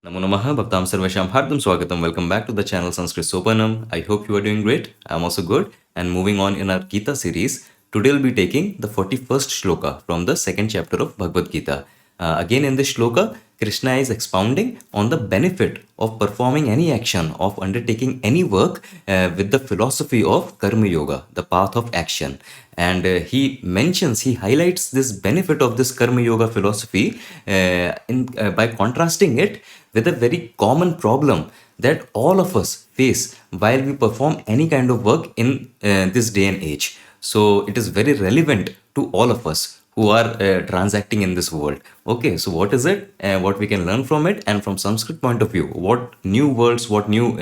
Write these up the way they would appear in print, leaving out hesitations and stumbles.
Namo Namaha Bhaktam Sarvasham Hardam Swagatam. Welcome back to the channel Sanskrit Sopanam. I hope you are doing great. I am also good. And moving on in our Gita series, today we'll be taking the 41st shloka from the second chapter of Bhagavad Gita. Again in this shloka, Krishna is expounding on the benefit of performing any action, of undertaking any work with the philosophy of Karma Yoga, the path of action. And he highlights this benefit of this Karma Yoga philosophy by contrasting it with a very common problem that all of us face while we perform any kind of work in this day and age. So it is very relevant to all of us who are transacting in this world. Okay, so what is it? What we can learn from it, and from Sanskrit point of view, what new words, what new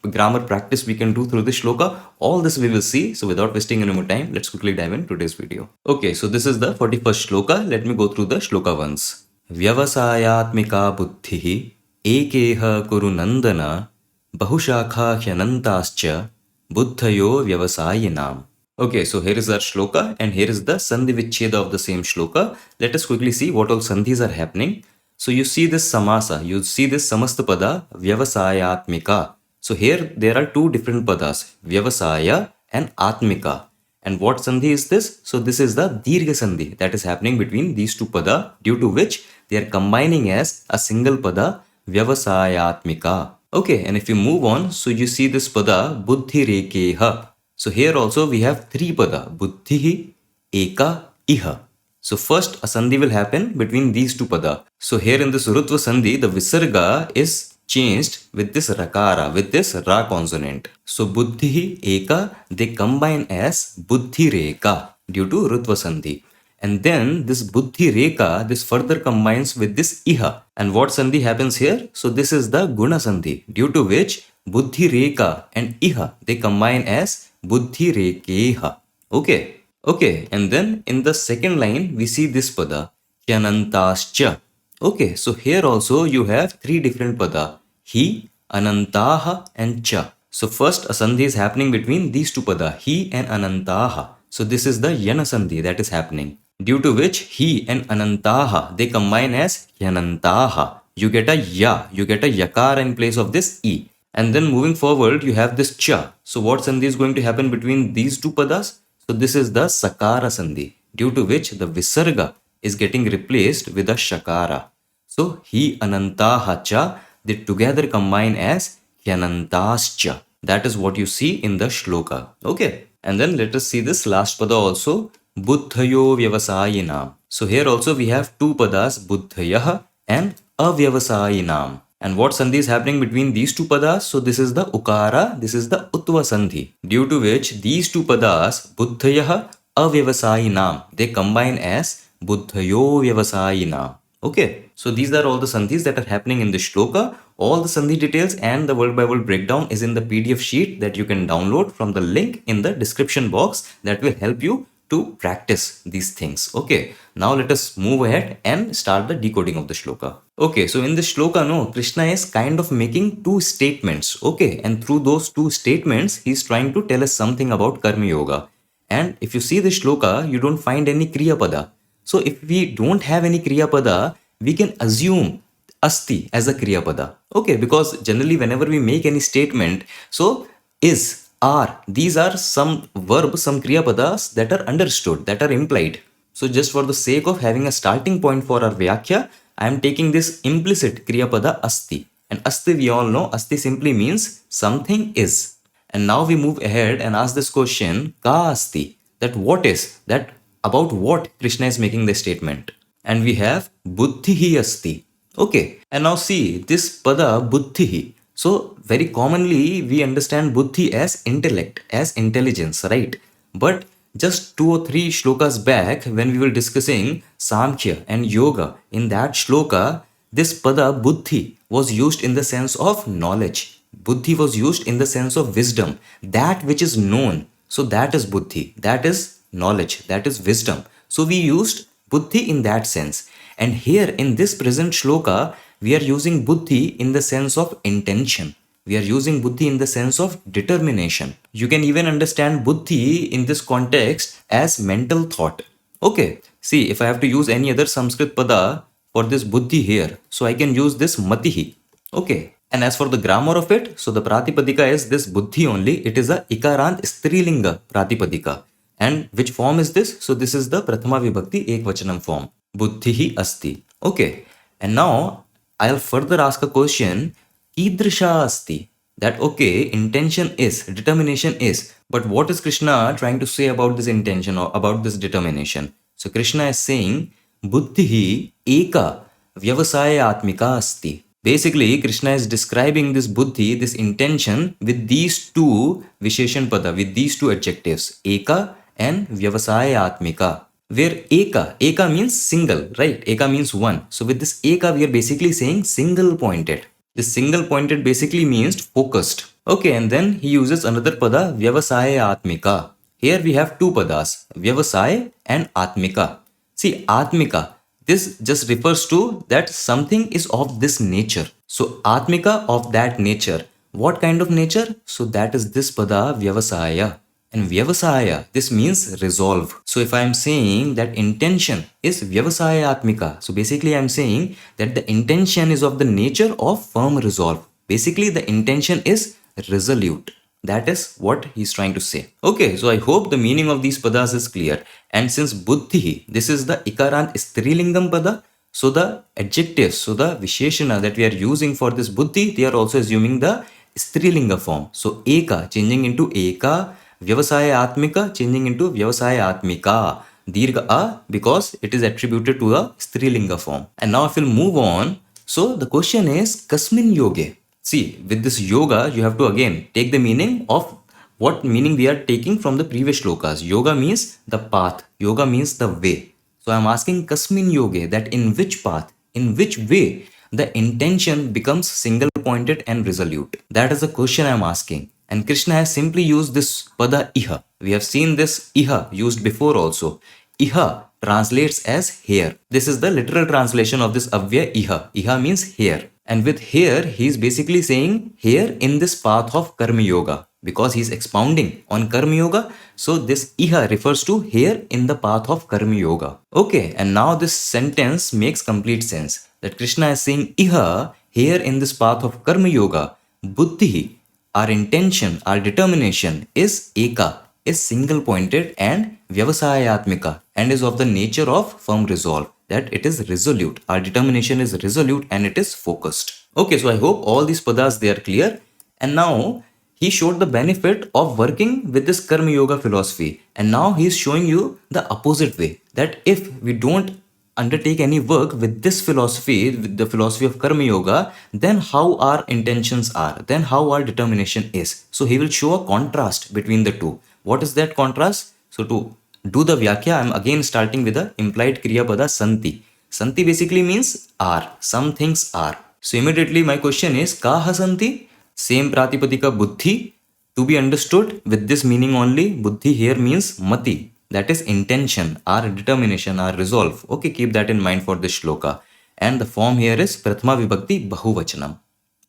grammar practice we can do through this shloka, all this we will see. So without wasting any more time, let's quickly dive into today's video. Okay, so this is the 41st shloka. Let me go through the shloka once. Vyavasayatmika buddhihi ekeha kuru nandana bahushakha hyanantascha buddhayo vyavasayinam. Okay, so here is our shloka and here is the Sandhi Vichcheda of the same shloka. Let us quickly see what all Sandhis are happening. So you see this samasa, you see this samastapada vyavasayatmika. So here there are two different padas, vyavasaya and atmika. And what Sandhi is this? So this is the Dirgha Sandhi that is happening between these two pada, due to which they are combining as a single pada, vyavasayatmika. Okay, and if you move on, so you see this pada buddhi rekeha. So here also we have three pada, buddhihi, eka, iha. So first a sandhi will happen between these two pada. So here in this Rutva sandhi, the visarga is changed with this rakara, with this ra consonant. So buddhihi, eka, they combine as buddhi reka due to Rutva sandhi. And then this buddhi reka, this further combines with this iha. And what sandhi happens here? So this is the guna sandhi, due to which buddhi reka and iha, they combine as buddhi rekeha. Okay, and then in the second line we see this pada hyanantascha. Okay, so here also you have three different pada, hi, anantaha and cha. So first a sandhi is happening between these two pada, hi and anantaha. So this is the yana sandhi that is happening, due to which hi and anantaha, they combine as hyanantaha. You get a ya, you get a yakara in place of this i. And then moving forward, you have this cha. So what sandhi is going to happen between these two padas? So this is the sakara sandhi, due to which the visarga is getting replaced with a shakara. So hi anantaha cha, they together combine as hyanantascha. That is what you see in the shloka. Okay, and then let us see this last pada also, buddhayo vyavasayinam. So here also we have two padas, buddhayah and avyavasayinam. And what sandhi is happening between these two padas? So this is the ukara, this is the utva sandhi, due to which these two padas, buddhayah, avyavasayinam, they combine as buddhayo vyavasayinam. Okay, so these are all the sandhis that are happening in this shloka. All the sandhi details and the word by word breakdown is in the PDF sheet that you can download from the link in the description box that will help you to practice these things. Okay, now let us move ahead and start the decoding of the shloka. Okay, so in this shloka, no, Krishna is kind of making two statements. Okay, and through those two statements, he is trying to tell us something about Karma Yoga. And if you see the shloka, you don't find any Kriya Pada. So if we don't have any Kriya Pada, we can assume asti as a Kriya Pada. Okay, because generally whenever we make any statement, so is, are, these are some verbs, some Kriya Padas that are understood, that are implied. So just for the sake of having a starting point for our Vyakhya, I am taking this implicit Kriya Pada asti. And asti we all know, asti simply means something is. And now we move ahead and ask this question, ka asti, that what is, that about what Krishna is making the statement. And we have buddhihi asti. Okay, and now see this pada buddhihi. So very commonly we understand buddhi as intellect, as intelligence, right? But just 2 or 3 shlokas back when we were discussing Samkhya and Yoga, in that shloka, this pada buddhi was used in the sense of knowledge. Buddhi was used in the sense of wisdom, that which is known. So that is buddhi, that is knowledge, that is wisdom. So we used buddhi in that sense. And here in this present shloka, we are using buddhi in the sense of intention. We are using buddhi in the sense of determination. You can even understand buddhi in this context as mental thought. Okay, see, if I have to use any other Sanskrit pada for this buddhi here, so I can use this matihi. Okay. And as for the grammar of it, so the Pratipadika is this buddhi only. It is a Ikarant Strilinga Pratipadika. And which form is this? So this is the Prathama Vibhakti Ekvachanam form. Buddhihi asti. Okay. And now I'll further ask a question. Kidrisha asti. That okay, intention is, determination is. But what is Krishna trying to say about this intention or about this determination? So Krishna is saying, Buddhihi eka vyavasaya atmika asti. Basically, Krishna is describing this buddhi, this intention with these two Visheshan Pada, with these two adjectives, Eka and Vyavasaya Atmika. Where Eka means single, right? Eka means one. So with this Eka, we are basically saying single pointed. This single pointed basically means focused. Okay, and then he uses another Pada, Vyavasaya Atmika. Here we have two Padas, Vyavasaya and Atmika. See, Atmika. This just refers to that something is of this nature. So, Atmika of that nature. What kind of nature? So, that is this pada Vyavasaya. And Vyavasaya, this means resolve. So, if I am saying that intention is Vyavasaya Atmika, so basically I am saying that the intention is of the nature of firm resolve. Basically, the intention is resolute. That is what he's trying to say. Okay, so I hope the meaning of these padas is clear. And since buddhi, this is the ikarant strilingam pada, so the adjectives, so the visheshana that we are using for this buddhi, they are also assuming the strilinga form. So eka changing into eka, vyavasaya atmika changing into vyavasaya atmika. Dirgha a because it is attributed to a strilinga form. And now if we'll move on, so the question is kasmin yoge. See, with this yoga, you have to again take the meaning of what meaning we are taking from the previous shlokas. Yoga means the path. Yoga means the way. So I am asking Kasmin Yoge, that in which path, in which way the intention becomes single pointed and resolute. That is the question I am asking. And Krishna has simply used this pada iha. We have seen this iha used before also. Iha translates as here. This is the literal translation of this avya iha. Iha means here. And with here, he is basically saying here in this path of Karma Yoga. Because he is expounding on Karma Yoga. So this iha refers to here in the path of Karma Yoga. Okay, and now this sentence makes complete sense. That Krishna is saying iha here in this path of Karma Yoga. Buddhi, our intention, our determination is eka, is single pointed and vyavasayatmika and is of the nature of firm resolve. That it is resolute. Our determination is resolute and it is focused. Okay, so I hope all these padas they are clear. And now he showed the benefit of working with this Karma Yoga philosophy. And now he is showing you the opposite way. That if we don't undertake any work with this philosophy, with the philosophy of Karma Yoga, then how our intentions are, then how our determination is. So he will show a contrast between the two. What is that contrast? So to do the Vyakhya, I am again starting with the implied Kriya Pada Santi. Santi basically means are. Some things are. So immediately my question is, Kaha Santi? Same Pratipadika Buddhi. To be understood with this meaning only, Buddhi here means Mati. That is intention, our determination, our resolve. Okay, keep that in mind for this shloka. And the form here is Prathama Vibhakti Bahuvachanam.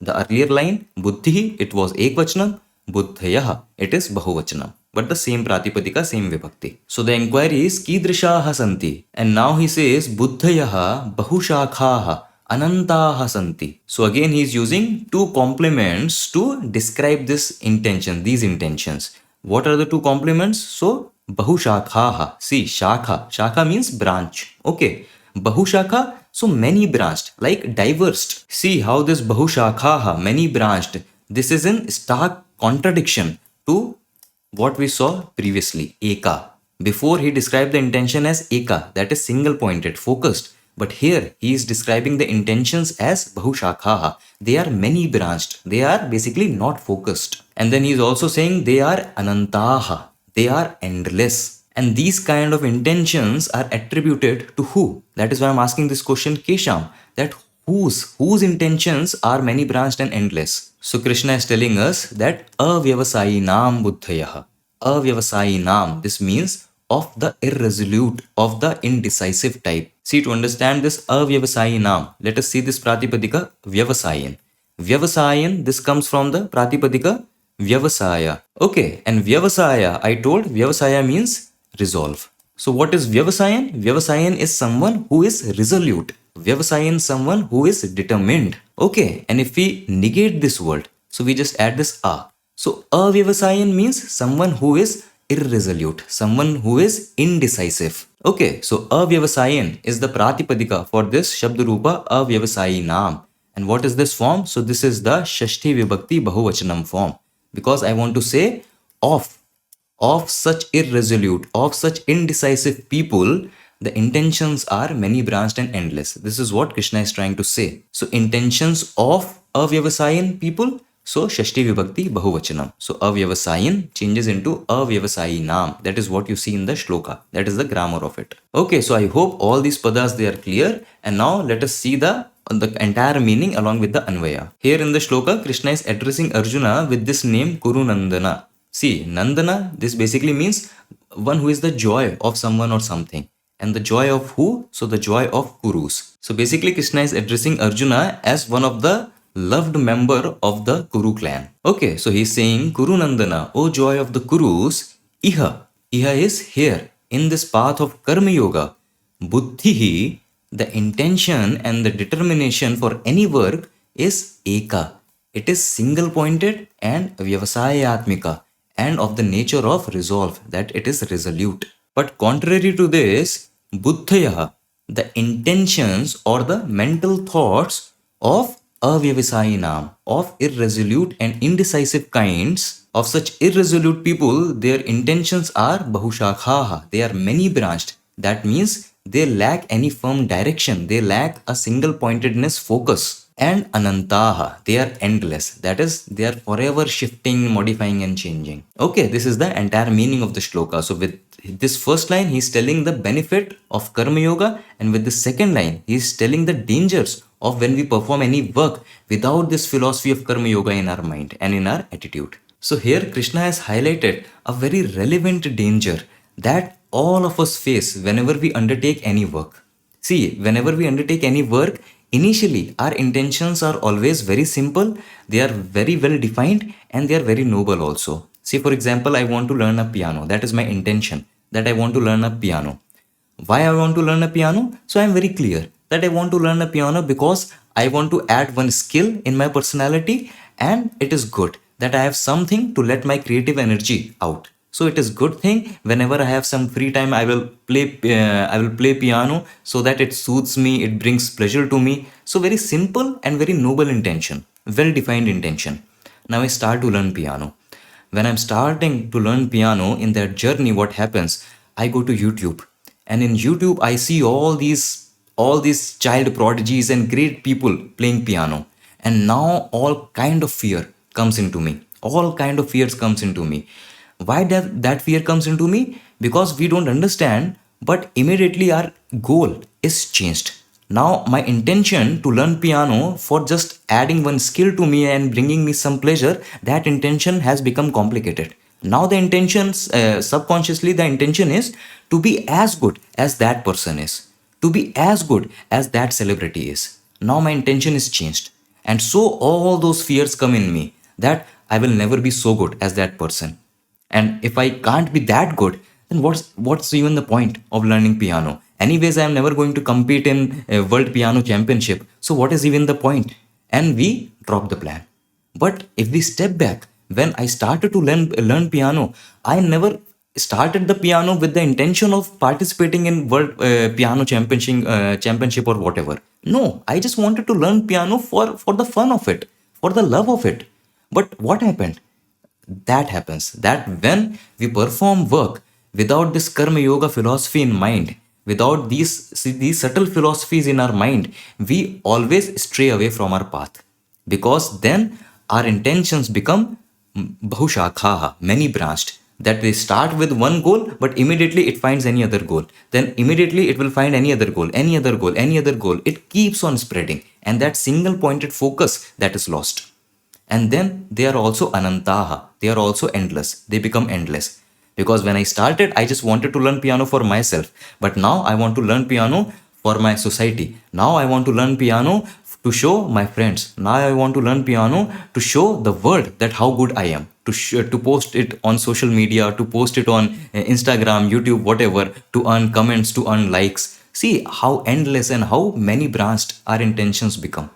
The earlier line, Buddhi, it was Ekvachanam. Buddhayaha, it is Bahuvachanam. But the same Pratipadika, same Vibhakti. So the inquiry is Kidrishaha Santi. And now he says Buddhayaha Bahushakhaha Anantaha Santi. So again he is using two complements to describe this intention, these intentions. What are the two complements? So Bahushakhaha. See, Shakha. Shakha means branch. Okay. Bahushakha, so many branched, like diversed. See how this Bahushakhaha, many branched, this is in stark contradiction to what we saw previously, Eka. Before he described the intention as Eka, that is single pointed, focused. But here he is describing the intentions as Bahushakhaha. They are many branched. They are basically not focused. And then he is also saying they are Anantaha. They are endless. And these kind of intentions are attributed to who? That is why I'm asking this question, Kesham, that whose intentions are many branched and endless. So Krishna is telling us that avyavasayinam buddhayaha. Avyavasayinam, this means of the irresolute, of the indecisive type. See, to understand this avyavasayinam, let us see this pratipadika vyavasayan. Vyavasayan, this comes from the pratipadika vyavasaya. Okay, and vyavasaya, I told vyavasaya means resolve. So what is vyavasayan? Vyavasayan is someone who is resolute. Vyavasayan, someone who is determined. Okay, and if we negate this word, so we just add this a. So avyavasayan means someone who is irresolute, someone who is indecisive. Okay, so avyavasayan is the pratipadika for this Shabdarupa avyavasayinam. And what is this form? So this is the Shashti Vibhakti Bahuvachanam form. Because I want to say of such irresolute, of such indecisive people, the intentions are many branched and endless. This is what Krishna is trying to say. So intentions of avyavasayan people, so Shashti Vibhakti Bahuvachanam. So avyavasayan changes into avyavasayinam. That is what you see in the shloka. That is the grammar of it. Okay, so I hope all these padas they are clear. And now let us see the entire meaning along with the Anvaya. Here in the shloka, Krishna is addressing Arjuna with this name Kurunandana. See, Nandana, this basically means one who is the joy of someone or something. And the joy of who? So the joy of Kurus. So basically Krishna is addressing Arjuna as one of the loved member of the Kuru clan. Okay, so he's saying Kurunandana, O joy of the Kurus, Iha. Iha is here, in this path of Karma Yoga. Buddhihi, the intention and the determination for any work is Eka. It is single pointed and Vyavasayatmika, and of the nature of resolve, that it is resolute. But contrary to this, Buddhaya, the intentions or the mental thoughts of avyavasayinam, of irresolute and indecisive kinds, of such irresolute people, their intentions are bahushakhaha, they are many branched. That means they lack any firm direction, they lack a single pointedness focus. And anantaha, they are endless. That is, they are forever shifting, modifying and changing. Okay, this is the entire meaning of the shloka. So with this first line, he is telling the benefit of karma yoga, and with the second line, he is telling the dangers of when we perform any work without this philosophy of karma yoga in our mind and in our attitude. So here Krishna has highlighted a very relevant danger that all of us face whenever we undertake any work. See, whenever we undertake any work, initially our intentions are always very simple, they are very well defined, and they are very noble also. See, for example, I want to learn a piano. That is my intention, that I want to learn a piano. Why I want to learn a piano? So I am very clear that I want to learn a piano because I want to add one skill in my personality, and it is good that I have something to let my creative energy out. So it is good thing whenever I have some free time, I will play piano so that it soothes me, it brings pleasure to me. So very simple and very noble intention, well defined intention. Now I start to learn piano. When I'm starting to learn piano, in that journey, what happens? I go to YouTube, and in YouTube I see all these child prodigies and great people playing piano, and now all kind of fear comes into me. All kind of fears comes into me. Why that fear comes into me? Because we don't understand, but immediately our goal is changed. Now my intention to learn piano for just adding one skill to me and bringing me some pleasure, that intention has become complicated. Now the intentions, subconsciously the intention is to be as good as that person is, to be as good as that celebrity is. Now my intention is changed, and so all those fears come in me that I will never be so good as that person. And if I can't be that good, then what's even the point of learning piano? Anyways, I am never going to compete in a world piano championship. So what is even the point? And we drop the plan. But if we step back, when I started to learn piano, I never started the piano with the intention of participating in world piano championship or whatever. No, I just wanted to learn piano for the fun of it, for the love of it. But what happened? That happens that when we perform work without this karma yoga philosophy in mind, without these subtle philosophies in our mind, we always stray away from our path, because then our intentions become bahushakhaha, many branched, that they start with one goal, but immediately it finds any other goal, then immediately it will find any other goal, any other goal, any other goal. It keeps on spreading, and that single pointed focus, that is lost. And then they are also anantaha, they are also endless, they become endless. Because when I started, I just wanted to learn piano for myself, but now I want to learn piano for my society. Now I want to learn piano to show my friends. Now I want to learn piano to show the world that how good I am, to post it on social media, to post it on Instagram, YouTube, whatever, to earn comments, to earn likes. See how endless and how many branched our intentions become.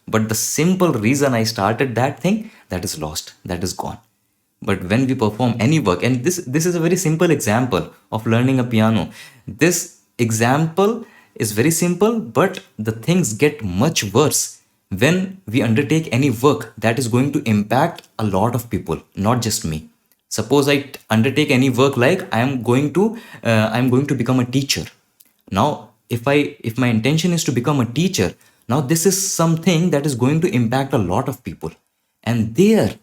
But the simple reason I started that thing, that is lost, that is gone. But when we perform any work, and this is a very simple example of learning a piano. This example is very simple, but the things get much worse when we undertake any work that is going to impact a lot of people, not just me. Suppose I undertake any work like I'm going to become a teacher. Now if my intention is to become a teacher, now this is something that is going to impact a lot of people. And there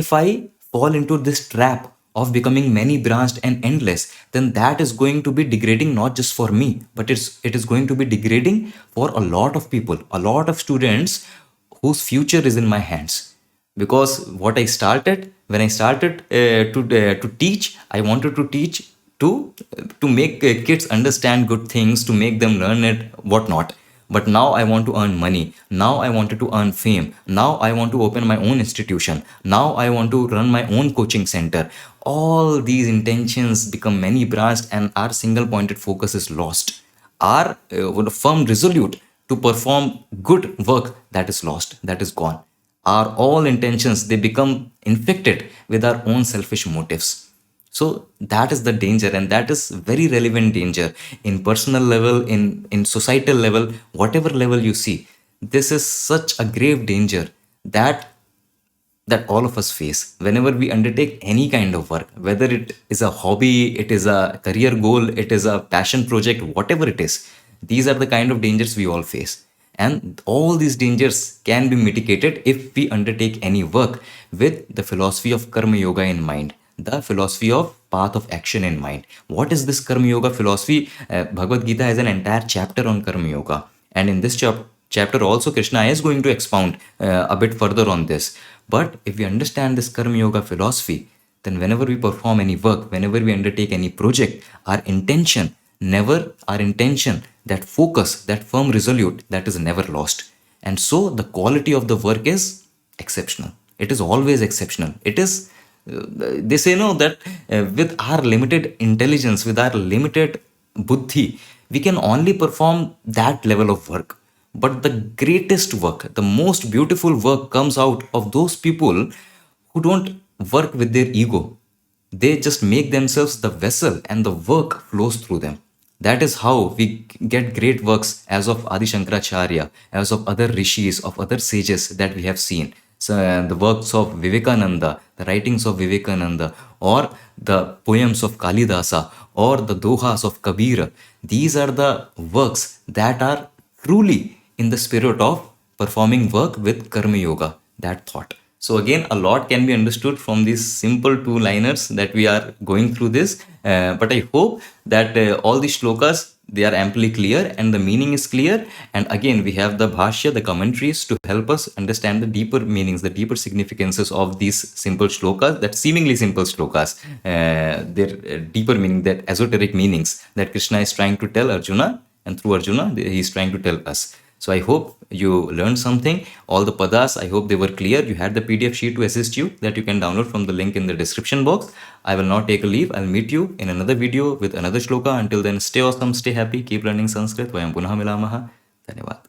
if I fall into this trap of becoming many branched and endless, then that is going to be degrading not just for me, but it is going to be degrading for a lot of people, a lot of students whose future is in my hands. Because what I started when I started to teach, I wanted to teach to make kids understand good things, to make them learn it, whatnot. But now I want to earn money. Now I wanted to earn fame. Now I want to open my own institution. Now I want to run my own coaching center. All these intentions become many branched, and our single pointed focus is lost. Our firm resolute to perform good work, that is lost, that is gone. Our all intentions, they become infected with our own selfish motives. So that is the danger, and that is very relevant danger in personal level, in societal level, whatever level you see. This is such a grave danger that all of us face whenever we undertake any kind of work, whether it is a hobby, it is a career goal, it is a passion project, whatever it is. These are the kind of dangers we all face. And all these dangers can be mitigated if we undertake any work with the philosophy of Karma Yoga in mind, the philosophy of path of action in mind. What is this Karma Yoga philosophy? Bhagavad Gita has an entire chapter on Karma Yoga. And in this chapter also, Krishna is going to expound a bit further on this. But if we understand this Karma Yoga philosophy, then whenever we perform any work, whenever we undertake any project, our intention, that focus, that firm resolute, that is never lost. And so the quality of the work is exceptional. It is always exceptional. It is, they say, no, that with our limited intelligence, with our limited buddhi, we can only perform that level of work. But the greatest work, the most beautiful work comes out of those people who don't work with their ego. They just make themselves the vessel and the work flows through them. That is how we get great works as of Adi Shankaracharya, as of other rishis, of other sages that we have seen. So, the works of Vivekananda, the writings of Vivekananda, or the poems of Kalidasa, or the dohas of Kabir. These are the works that are truly in the spirit of performing work with Karma Yoga, that thought. So again, a lot can be understood from these simple two liners that we are going through this. But I hope that all these shlokas, they are amply clear and the meaning is clear. And again, we have the bhashya, the commentaries to help us understand the deeper meanings, the deeper significances of these simple shlokas, that seemingly simple shlokas, their deeper meaning, that esoteric meanings that Krishna is trying to tell Arjuna, and through Arjuna, he is trying to tell us. So I hope you learned something. All the padas, I hope they were clear. You had the PDF sheet to assist you that you can download from the link in the description box. I will now take a leave. I'll meet you in another video with another shloka. Until then, stay awesome, stay happy, keep learning Sanskrit. Vayam punah milamaha. Dhanyavad.